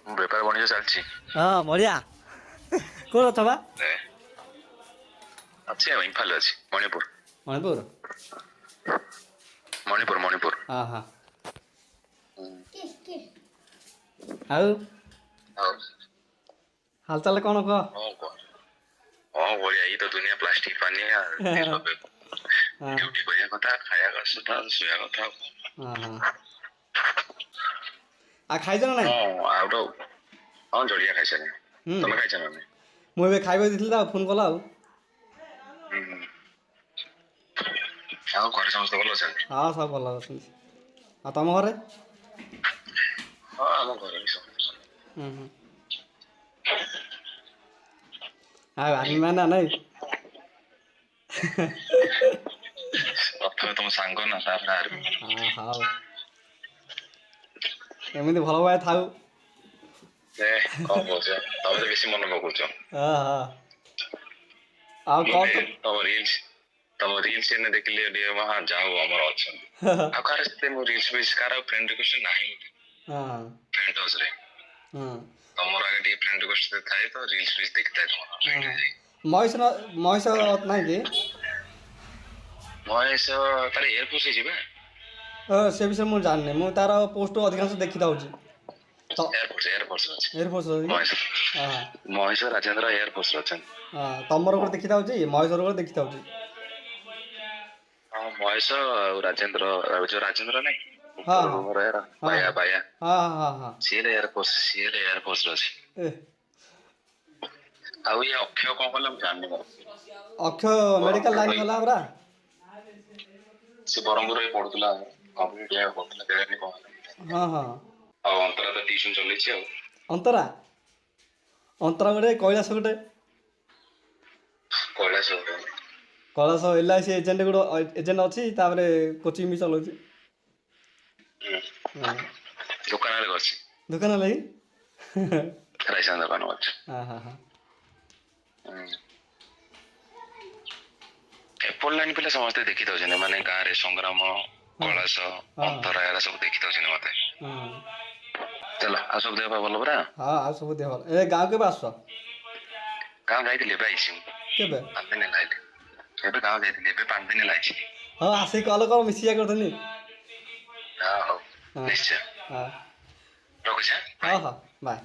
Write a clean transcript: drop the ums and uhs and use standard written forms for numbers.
ବେପାର ବାଣିଜ୍ୟ ଚାଲିଛି। ହଁ ବଢିଆ। କୋଉଠି ଅଛ ବା? ଅଛି ଆଉ ଇମ୍ଫାଲ ଅଛି ମଣିପୁର। ମଣିପୁର? ମଣିପୁର। ହଁ ହଁ। ଆଉ ଆଉ ହାଲଚାଲ କଣ କହ? ହଁ ବଢିଆ। ଏଇ ତ ଦୁନିଆ ପ୍ଲାଷ୍ଟିକ ପାନିଆ ହଁ ଡ୍ୟୁଟି କରିବା କଥା, ଖାଇବା କଥା, ଶୋଇବା କଥା। ହଁ ହଁ। ଆଉ ଖାଇଛ ନା ନାଇଁ? ଆଉ ତ ହଁ ଜଳଖିଆ ଖାଇସାରିଲିଣି। ହୁଁ ତମେ ଖାଇଛ ନା ନାଇଁ? ମୁଁ ଏବେ ଖାଇବାକୁ ଦେଇଥିଲି ତ ଆଉ ଫୋନ୍ କଲ ଆଉ। ହୁଁ। ଆଉ ଘରେ ସମସ୍ତେ ଭଲ ଅଛନ୍ତି? ହଁ ସବୁ ଭଲ ଅଛନ୍ତି। ଆଉ ତମ ଘରେ? ହଁ ଆମ ଘରେ ବି ସମସ୍ତେ ଭଲ। ହୁଁ ହୁଁ। ଆଉ ଆର୍ମି ମ୍ୟାନ ନାଇଁ? ପ୍ରଥମେ ତମ ସାଙ୍ଗ ନା ତାପରେ ଆର୍ମି। ହଁ ହଉ। ଏମିତି ଭଲ ପାଇବା ଥାଉ। କଣ କହୁଛ? ତମେ ତ ବେଶୀ ମନେ ପକଉଛ। ହଁ ହଁ। ଆଉ ମୁଁ କଣ ବି ତ ତମ ରିଲ୍ସ ଏଇନେ ଦେଖିଲି ଟିକେ ଯାହା ହଉ ଆମର ଅଛନ୍ତି। ଆଉ କାହାର ସେତେ ମୋ ରିଲ୍ସ ଫିଲ୍ସ କାହାର ଫ୍ରେଣ୍ଡ ରିକ୍ୱେଷ୍ଟ ନାହିଁ। ହଁ ଫ୍ରେଣ୍ଡ ଟଚ୍ ରେ। ହଁ। ତମର ଆଗେ ଟିକେ ଫ୍ରେଣ୍ଡ ରିକ୍ୱେଷ୍ଟ ଥାଏ ତ ରିଲ୍ସ ଫିଲ୍ସ ଦେଖିଥାଏ ତମର। ହଁ ମହେଶ ନାଇଁ କି? ମହେଶ ତାର ଏୟାରପୋର୍ଟ ହେଇଛି ବା। ସେ ବିଷୟରେ ମୁଁ ଜାଣିନି। ମୁଁ ତାର ପୋଷ୍ଟ ଅଧିକାଂଶ ଦେଖିଥାଉଛି। ତ ଏୟାରଫୋର୍ସ ଅଛି ଏୟାରଫୋର୍ସ କି? ହଁ ମହେଶ ରାଜେନ୍ଦ୍ର ଏୟାରଫୋର୍ସ ଅଛନ୍ତି। ହଁ ତମର ଗୋଟେ ଦେଖିଥାଉଛି, ମହେଶର ଗୋଟେ ଦେଖିଥାଉଛି। ହଁ ମହେଶ ଆଉ ରାଜେନ୍ଦ୍ର ଯୋଉ ରାଜେନ୍ଦ୍ର ନାଇଁ ହଁ ଉପର ହଁ ରୁମ ର ହଁ ବାୟା ହଁ ହଁ ହଁ। ସିଏ ଏୟାରପୋର୍ଟ ରେ ଅଛି। ଏ ଆଉ ଇଏ ଅକ୍ଷୟ କଣ କଲା ମୁଁ ଜାଣିନି ମୋର। ଅକ୍ଷୟ ମେଡିକାଲ ବ୍ରହ୍ମପୁର ଲାଇନ ରହି ଗଲା ପରା। ସେ ବ୍ରହ୍ମପୁରରେ ରହି ପଢୁଥିଲା କେଜାଣି କଣ ହେଲା। ହଁ ହଁ। ଆଉ ଅନ୍ତରା ତ ଟିଉସନ ଚଲେଇଛି ଆଉ। ଅନ୍ତରା ଗୋଟେ କୈଳାସ ଗୋଟେ। କୈଳାସ କୈଳାସ LIC ଏଜେଣ୍ଟ ଗୋଟେ ଏଜେଣ୍ଟ ଅଛି, ତାପରେ କୋଚିଂ ବି ଚଲାଉଛି। ହଁ ଦୋକାନରେ ଅଛି। ଦୋକାନ ହେଲା କି? ରାଇସନ ଦୋକାନ ଅଛି। ହଁ ହଁ ହଁ। ଏପଟ ଲାଇନ ପିଲା ସମସ୍ତେ ଦେଖିଥାଉଛନ୍ତି, ମାନେ ଗାଁରେ ସଂଗ୍ରାମ ହଁ କୈଳାସ ହଁ ଅନ୍ତରା ଏରା ସବୁ ଦେଖିଥାଉଛନ୍ତି ମତେ। ହଁ। ଚାଲ ଆଉ ସବୁ ଦେହ ପା ଭଲ ପରା? ହଁ ଆଉ ସବୁ ଦେହ ଭଲ। ଏ ଗାଁ କେବେ ଆସୁଛ? ଗାଁ ଯାଇଥିଲି ଏବେ ଆଇଛି ମୁଁ। କେବେ? 5 ଦିନ ହେଲା ଆଇଲି। ଏବେ ଗାଁ ଯାଇଥିଲି, ଏବେ 5 ଦିନ ହେଲା ଆଇଛି। ହଁ ଆସିକି କଲ କର ମିଶିବା କରିଥିଲି। ହଁ ହଉ ହଁ ନିଶ୍ଚୟ। ହଁ ରଖୁଛି ଆଁ ହଁ ବାଏ। ହଁ ବାଏ।